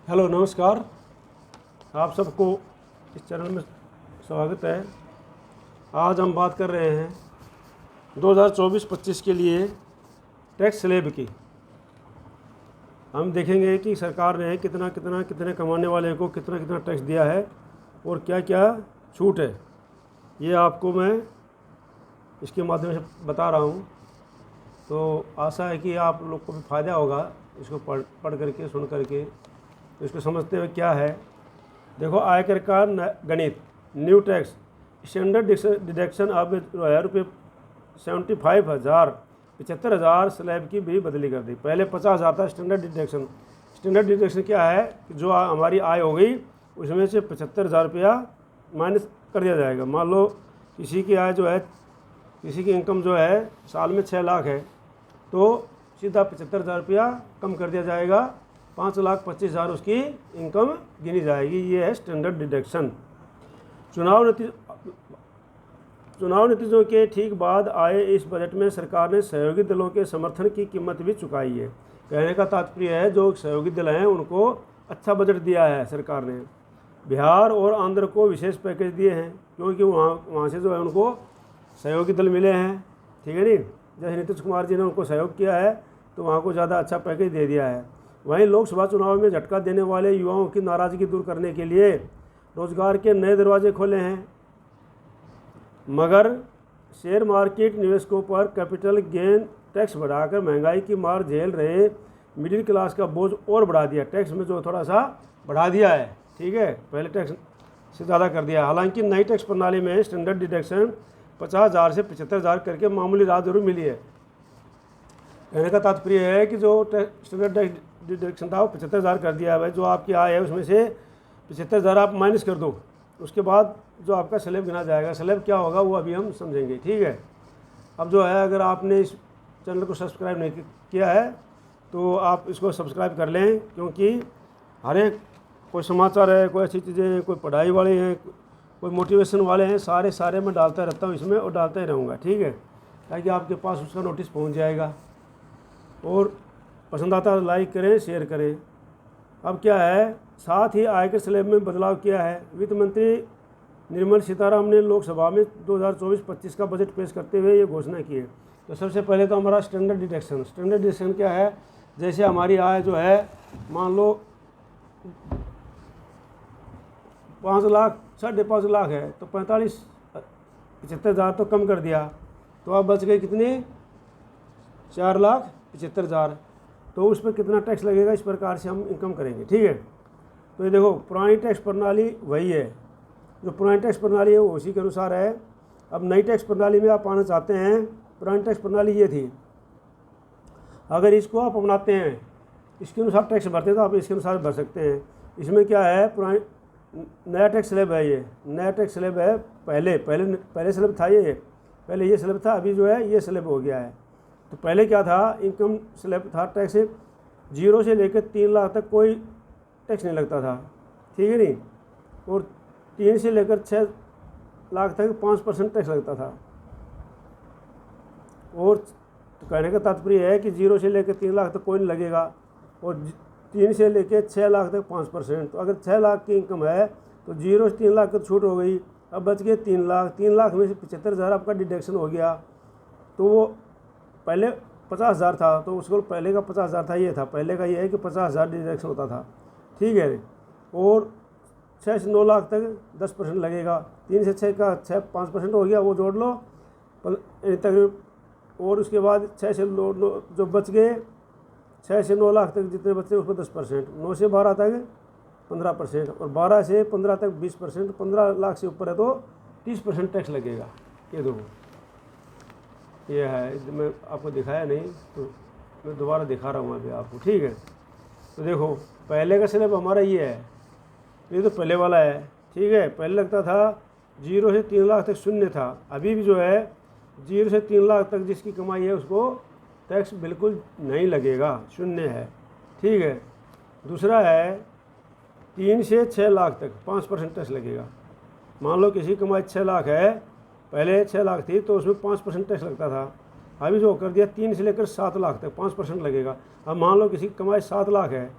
Hello नमस्कार। आप सबको इस चैनल में स्वागत है। आज हम बात कर रहे हैं 2024-25 के लिए टैक्स स्लैब की। हम देखेंगे कि सरकार ने कितने कमाने वाले को कितना टैक्स दिया है और क्या क्या छूट है। ये आपको मैं इसके माध्यम से बता रहा हूँ, तो आशा है कि आप लोग को भी फ़ायदा होगा इसको पढ़ करके, सुन करके। तो इसको समझते हुए क्या है, देखो, आयकर का गणित। न्यू टैक्स स्टैंडर्ड डिडक्शन अब रुपये 75,000 स्लैब की भी बदली कर दी। पहले 50,000 था स्टैंडर्ड डिडक्शन। स्टैंडर्ड डिडक्शन क्या है कि जो हमारी आय हो गई उसमें से 75,000 रुपया माइनस कर दिया जाएगा। मान लो किसी की आय जो है, किसी की इनकम जो है साल में 6 लाख है, तो सीधा 75,000 रुपया कम कर दिया जाएगा। 5,25,000 उसकी इनकम गिनी जाएगी। ये है स्टैंडर्ड डिडक्शन। चुनाव नतीजों के ठीक बाद आए इस बजट में सरकार ने सहयोगी दलों के समर्थन की कीमत भी चुकाई है। कहने का तात्पर्य है, जो सहयोगी दल हैं उनको अच्छा बजट दिया है सरकार ने। बिहार और आंध्र को विशेष पैकेज दिए हैं, क्योंकि वहाँ से जो है उनको सहयोगी दल मिले हैं, ठीक है नहीं। जैसे नीतीश कुमार जी ने उनको सहयोग किया है तो वहाँ को ज़्यादा अच्छा पैकेज दे दिया है। वहीं लोकसभा चुनाव में झटका देने वाले युवाओं की नाराज़गी दूर करने के लिए रोजगार के नए दरवाजे खोले हैं, मगर शेयर मार्केट निवेशकों पर कैपिटल गेन टैक्स बढ़ाकर महंगाई की मार झेल रहे मिडिल क्लास का बोझ और बढ़ा दिया। टैक्स में जो थोड़ा सा बढ़ा दिया है, ठीक है, पहले टैक्स से ज़्यादा कर दिया। हालांकि नई टैक्स प्रणाली में स्टैंडर्ड डिडक्शन 50,000 से 75,000 करके मामूली राहत जरूर मिली है। कहने का तात्पर्य है कि जो स्टैंडर्ड डिडक्शन था वो 75,000 कर दिया है। भाई, जो आपकी आय है उसमें से 75,000 आप माइनस कर दो, उसके बाद जो आपका स्लैब गिना जाएगा। स्लैब क्या होगा वो अभी हम समझेंगे, ठीक है। अब जो है, अगर आपने इस चैनल को सब्सक्राइब नहीं किया है तो आप इसको सब्सक्राइब कर लें, क्योंकि हर एक कोई समाचार है, कोई अच्छी चीज़ें हैं, कोई पढ़ाई वाले हैं, कोई मोटिवेशन वाले हैं, सारे मैं डालता रहता हूँ इसमें और डालता ही रहूँगा, ठीक है, ताकि आपके पास उसका नोटिस पहुँच जाएगा। और पसंद आता है लाइक करें, शेयर करें। अब क्या है, साथ ही आयकर स्लैब में बदलाव किया है। वित्त मंत्री निर्मला सीतारामन ने लोकसभा में 2024-25 का बजट पेश करते हुए ये घोषणा की है। तो सबसे पहले तो हमारा स्टैंडर्ड डिडक्शन क्या है। जैसे हमारी आय जो है, मान लो 5 लाख 5.5 लाख है, तो 75,000 तो कम कर दिया, तो अब बच गए कितने, 4,75,000। तो उस पर कितना टैक्स लगेगा, इस प्रकार से हम इनकम करेंगे, ठीक है। तो ये देखो, पुरानी टैक्स प्रणाली वही है, जो पुरानी टैक्स प्रणाली है वो उसी के अनुसार है। अब नई टैक्स प्रणाली में आप आना चाहते हैं, पुरानी टैक्स प्रणाली ये थी, अगर इसको आप अपनाते हैं, इसके अनुसार टैक्स भरते हैं तो आप इसके अनुसार भर सकते हैं। इसमें क्या है, पुरानी नया टैक्स स्लैब है, ये नया टैक्स स्लैब है। पहले स्लैब था, ये पहले ये स्लैब था, अभी जो है ये स्लैब हो गया है। तो पहले क्या था, इनकम स्लैब था, टैक्स 0 से लेकर 3 लाख तक कोई टैक्स नहीं लगता था, ठीक है नहीं। और 3 से लेकर 6 लाख तक 5% टैक्स लगता था। और तो कहने का तात्पर्य है कि 0 से लेकर 3 लाख तक कोई नहीं लगेगा, और 3 से लेकर 6 लाख तक 5%। तो अगर 6 लाख की इनकम है तो 0 से 3 लाख तक छूट हो गई। अब बच गए 3 लाख। 3 लाख में से 75,000 आपका डिडक्शन हो गया। तो वो पहले 50,000 था, तो उसको पहले का 50,000 था, ये था पहले का, ये है कि 50,000 डिडक्शन होता था, ठीक है। और 6 से 9 लाख तक 10% लगेगा। 3 से 6 का 5% हो गया, वो जोड़ लो तक। और उसके बाद 6 से 9 जो बच गए, 6 से 9 लाख तक जितने बचे उस पर 10%, 9 से 12 तक 15%, और 12 से 15 तक 20%, 15 लाख से ऊपर है तो 30% टैक्स लगेगा। ये दो, ये है, मैं आपको दिखाया नहीं तो मैं दोबारा दिखा रहा हूँ अभी आपको, ठीक है। तो देखो, पहले का स्लैब हमारा ये है, ये तो पहले वाला है, ठीक है। पहले लगता था 0 से 3 लाख तक शून्य था। अभी भी जो है 0 से 3 लाख तक जिसकी कमाई है उसको टैक्स बिल्कुल नहीं लगेगा, शून्य है, ठीक है। दूसरा है 3 से 6 लाख तक 5% टैक्स लगेगा। मान लो किसी की कमाई 6 लाख है, पहले 6 लाख थी तो उसमें 5% टैक्स लगता था। अभी जो कर दिया 3 से लेकर 7 लाख तक 5% लगेगा। अब मान लो किसी की कमाई 7 लाख है,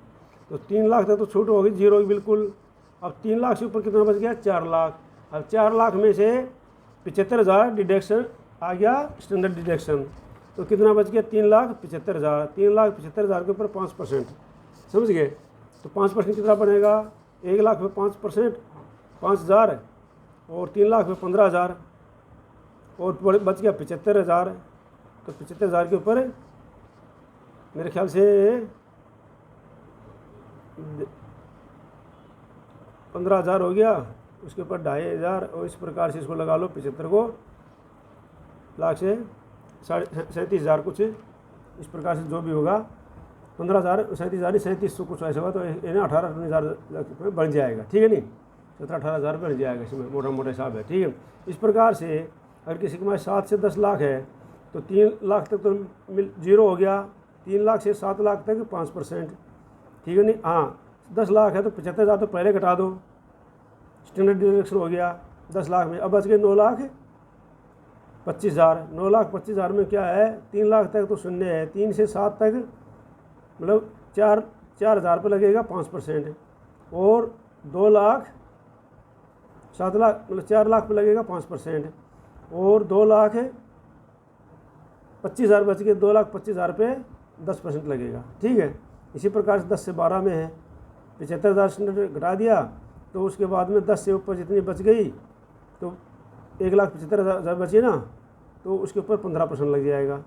तो 3 लाख तक तो छूट होगी, जीरो की बिल्कुल। अब 3 लाख से ऊपर कितना बच गया, 4 लाख। अब 4 लाख में से 75,000 डिडक्शन आ गया, स्टैंडर्ड डिडक्शन, तो कितना बच गया, 3,75,000। 3,75,000 के ऊपर 5%, समझ गए। तो 5% कितना बनेगा, 1 लाख में 5%, 5,000, और 3 लाख में 15,000, और बच गया 75,000। तो 75,000 के ऊपर मेरे ख्याल से 15,000 हो गया, उसके ऊपर 2,500, और इस प्रकार से इसको लगा लो, 75 को लाख से 37,000 कुछ इस प्रकार से जो भी होगा, 15,000, 37,000, 3700 कुछ ऐसा होगा, तो इन्हें 18-19,000 बन जाएगा, ठीक है नहीं, 17-18,000 बन जाएगा, इसमें मोटा मोटा हिसाब है, ठीक है। इस प्रकार से अगर किसी के पास 7 से 10 लाख है तो 3 लाख तक तो जीरो हो गया, 3 लाख से 7 लाख तक 5%, ठीक है नहीं। हाँ, 10 लाख है तो 75,000 तो पहले घटा दो, स्टैंडर्ड डिडक्शन हो गया 10 लाख में। अब बच गए 9,25,000। 9,25,000 में क्या है, 3 लाख तक तो शून्य है, 3 से 7 तक मतलब 4,000 पे लगेगा 5%, और 2 लाख 7 लाख मतलब 4 लाख पे लगेगा 5%, और 2,25,000 बच गए, 2,25,000 पे 10% लगेगा, ठीक है। इसी प्रकार से 10 से 12 में है 75,000 स्टैंडर्ड घटा दिया, तो उसके बाद में 10 से ऊपर जितनी बच गई तो 1,75,000 बची ना, तो उसके ऊपर 15% लग जाएगा।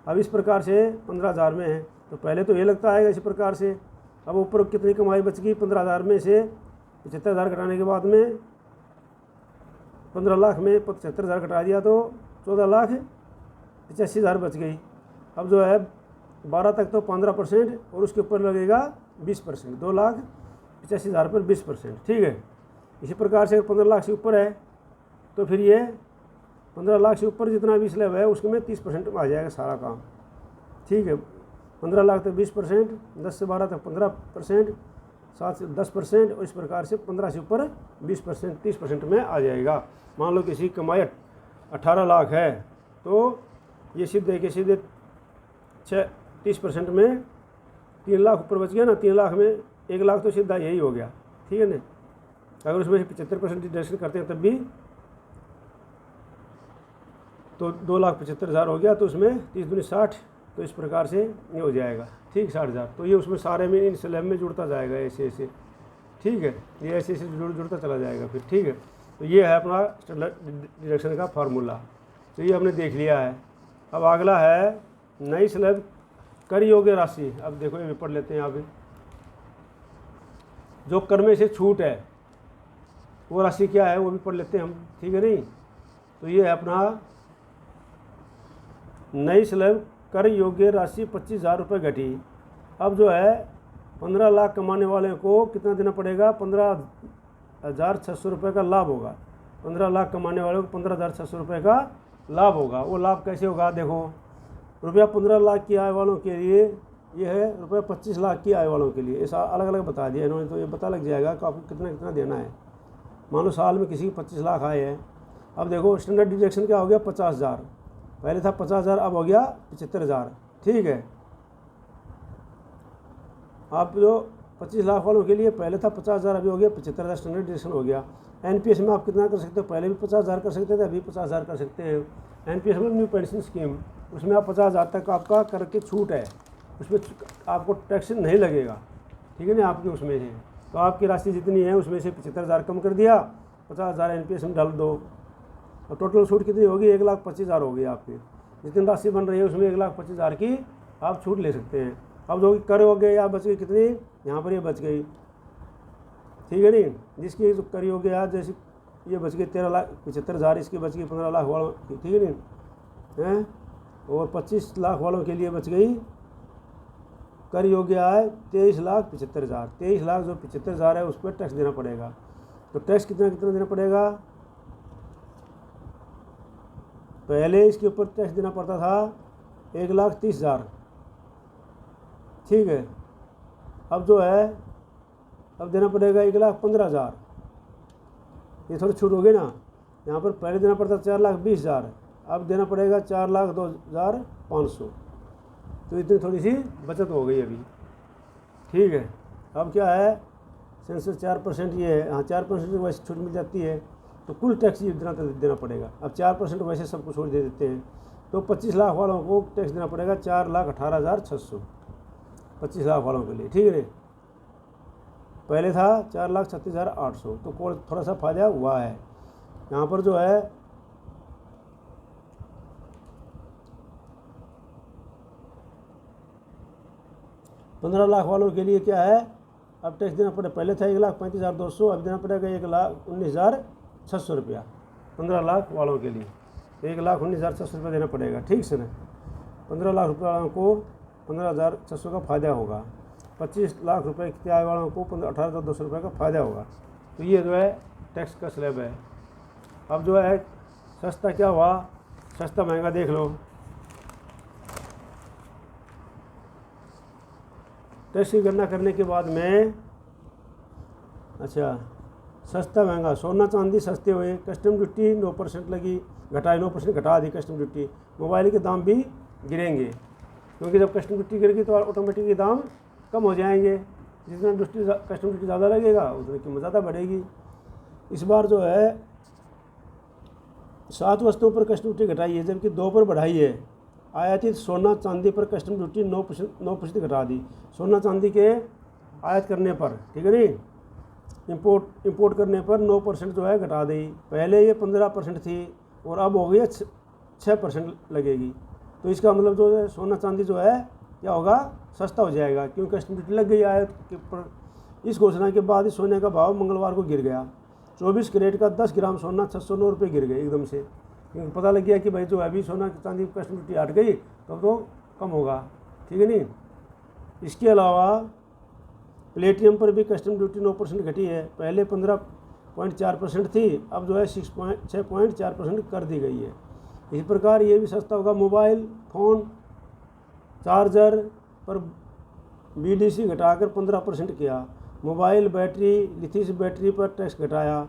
अब इस प्रकार से 15,000 में है तो पहले तो ये लगता है इसी प्रकार से। अब ऊपर कितनी कमाई बच गई, 15,000 में से 75,000 घटाने के बाद में 15 लाख में 75,000 घटा दिया तो 14,85,000 बच गई। अब जो है 12 तक तो 15%, और उसके ऊपर लगेगा 20%, 2,85,000 पर 20%, ठीक है। इसी प्रकार से 15 लाख से ऊपर है तो फिर ये 15 लाख से ऊपर जितना भी स्लैब है उसमें 30% में आ जाएगा सारा काम, ठीक है। 15 लाख तक 20%, 10 से 12 तक 15%, 7 से 10%, और इस प्रकार से 15 से ऊपर 20%, 30% में आ जाएगा। मान लो किसी की कमाई 18 लाख है तो ये सीधे के सीधे 30% में 3 लाख ऊपर बच गया ना, 3 लाख में 1 लाख तो सीधा यही हो गया, ठीक है ना। अगर उसमें से 75% डिडक्शन करते हैं तब भी तो 2,75,000 हो गया, तो उसमें 30 दूनी 60, तो इस प्रकार से ये हो जाएगा, ठीक, 60,000। तो ये उसमें सारे में इन स्लैब में जुड़ता जाएगा ऐसे ऐसे, ठीक है, ये ऐसे ऐसे जुड़ता चला जाएगा फिर, ठीक है। तो ये है अपना स्टैंडर्ड डिडक्शन का फार्मूला, तो ये हमने देख लिया है। अब अगला है नई स्लैब कर योग्य राशि। अब देखो ये भी पढ़ लेते हैं यहाँ पे, जो कर में से छूट है वो राशि क्या है वो भी पढ़ लेते हैं हम, ठीक है नहीं। तो ये है अपना नई स्लैब कर योग्य राशि 25,000 रुपये घटी। अब जो है 15 लाख कमाने वाले को कितना देना पड़ेगा, 15,600 रुपये का लाभ होगा। 15 लाख कमाने वाले को 15,600 रुपये का लाभ होगा। वो लाभ कैसे होगा, देखो, रुपया 15 लाख की आय वालों के लिए ये है, रुपया 25 लाख की आय वालों के लिए, ऐसा अलग अलग बता दिया इन्होंने, तो ये पता लग जाएगा कि आपको कितना कितना देना है। मान लो साल में किसी की 25 लाख आए हैं। अब देखो स्टैंडर्ड डिडक्शन क्या हो गया, 50,000, पहले था 50,000, अब हो गया 75,000, ठीक है। आप जो 25 लाख वालों के लिए पहले था 50,000, अभी हो गया 75,000, स्टैंडर्ड डिडक्शन हो गया। एनपीएस में आप कितना कर सकते हो, पहले भी 50,000 कर सकते थे, अभी 50,000 कर सकते हैं। एनपीएस में न्यू पेंशन स्कीम, उसमें आप 50,000 तक आपका कर के छूट है, उसमें आपको टैक्स नहीं लगेगा, ठीक है ना, आपकी उसमें से। तो आपकी राशि जितनी है उसमें से 75,000 कम कर दिया, 50,000 एनपीएस में डाल दो, और टोटल छूट कितनी होगी, 1,25,000 हो गई आपकी। जितनी राशि बन रही है उसमें 1,25,000 की आप छूट ले सकते हैं। अब जो कर हो गए या बच गई कितनी, यहाँ पर ये बच गई, ठीक है नहीं। जिसकी जो कर हो गया, जैसे ये बच गई 13,75,000, इसकी बच गई 15 लाख वालों की, ठीक है नहीं हैं, और 25 लाख वालों के लिए बच गई कर योग्य आय 23,75,000। 23 लाख जो 75,000 है उस पर टैक्स देना पड़ेगा। तो टैक्स कितना कितना देना पड़ेगा, पहले इसके ऊपर टैक्स देना पड़ता था 1,30,000, ठीक है। अब जो है अब देना पड़ेगा 1,15,000, ये थोड़ी छूट हो गई ना। यहाँ पर पहले देना पड़ता 4,20,000, अब देना पड़ेगा 4,02,500, तो इतनी थोड़ी सी बचत हो गई अभी, ठीक है। अब क्या है, सेंसस 4% ये है, हाँ 4% वैसे छूट मिल जाती है, तो कुल टैक्स ये देना पड़ेगा। अब 4% वैसे सबको छोड़ दे देते हैं, तो 25 लाख वालों को टैक्स देना पड़ेगा 4,18,600 25 लाख वालों के लिए, ठीक है। पहले था 4,36,800, तो थोड़ा सा फायदा हुआ है। यहाँ पर जो है 15 लाख वालों के लिए क्या है, अब टैक्स देना पड़ेगा। पहले था 1,35,200, अब देना पड़ेगा 1,19,600 रुपया 15 लाख वालों के लिए, तो 1,19,600 रुपया देना पड़ेगा, ठीक से ना। 15 लाख रुपये वालों को 15,600 का फ़ायदा होगा, 25 लाख रुपये की आय वालों को 18,200 रुपये का फ़ायदा होगा। तो ये जो है टैक्स का स्लैब है। अब जो है सस्ता क्या हुआ, सस्ता महंगा देख लो। टैक्स की गणना करने के बाद में, अच्छा सस्ता महंगा, सोना चांदी सस्ते हुए, कस्टम ड्यूटी 9% लगी, घटाई 9% घटा दी कस्टम ड्यूटी। मोबाइल के दाम भी गिरेंगे, क्योंकि जब कस्टम ड्यूटी गिरेगी तो ऑटोमेटिकली दाम कम हो जाएंगे। जितना कस्टम ड्यूटी ज़्यादा लगेगा उतनी कीमत ज़्यादा बढ़ेगी। इस बार जो है 7 वस्तुओं पर कस्टम ड्यूटी घटाई है, जबकि 2 पर बढ़ाई है। आयातित सोना चांदी पर कस्टम ड्यूटी 9% घटा दी, सोना चांदी के आयात करने पर, ठीक है नहीं, इंपोर्ट करने पर 9% जो है घटा दी। पहले ये 15% थी और अब हो गई 6% लगेगी। तो इसका मतलब जो है सोना चांदी जो है क्या होगा, सस्ता हो जाएगा, क्योंकि कस्टम ड्यूटी लग गई आयात के पर। इस घोषणा के बाद इस सोने का भाव मंगलवार को गिर गया। 24 कैरेट का 10 ग्राम सोना 609 रुपये गिर गए एकदम से, क्योंकि पता लग गया कि भाई जो अभी सोना चांदी की कस्टम ड्यूटी हट गई तो कम होगा, ठीक है नहीं। इसके अलावा प्लेटिनम पर भी कस्टम ड्यूटी 9% घटी है। पहले 15.4% थी, अब जो है 6.4% कर दी गई है। इसी प्रकार ये भी सस्ता होगा। मोबाइल फ़ोन चार्जर पर BDC घटाकर 15% किया। मोबाइल बैटरी लिथियम बैटरी पर टैक्स घटाया।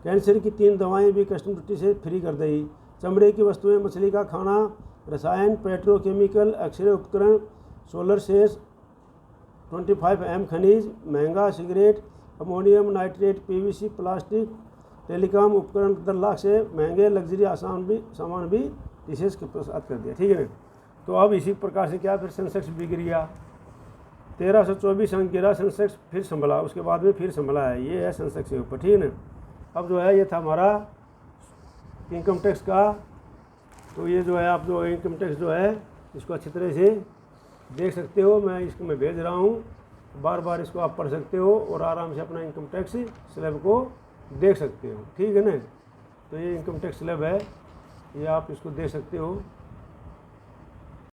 कैंसर की 3 दवाएं भी कस्टम ड्यूटी से फ्री कर दी। चमड़े की वस्तुएं, मछली का खाना, रसायन, पेट्रोकेमिकल, एक्सरे उपकरण, सोलर सेल्स, 25M खनिज, महंगा cigarette, ammonium nitrate, PVC, plastic, telecom उपकरण 10 लाख से महंगे लग्जरी सामान भी टीसीएस के प्रसाद कर दिया, ठीक है। तो अब इसी प्रकार से क्या, फिर सेंसेक्स भी गिर गया, 1324 अंक गिरा सेंसेक्स, फिर संभला, उसके बाद में फिर संभला है। ये है सेंसेक्स के ऊपर, ठीक है। अब जो है ये था हमारा इनकम टैक्स का। तो ये जो है आप जो इनकम टैक्स जो है इसको अच्छी तरह से देख सकते हो, मैं भेज रहा हूँ, बार बार इसको आप पढ़ सकते हो और आराम से अपना इनकम टैक्स स्लैब को देख सकते हो, ठीक है ना। तो ये इनकम टैक्स स्लैब है, ये आप इसको देख सकते हो।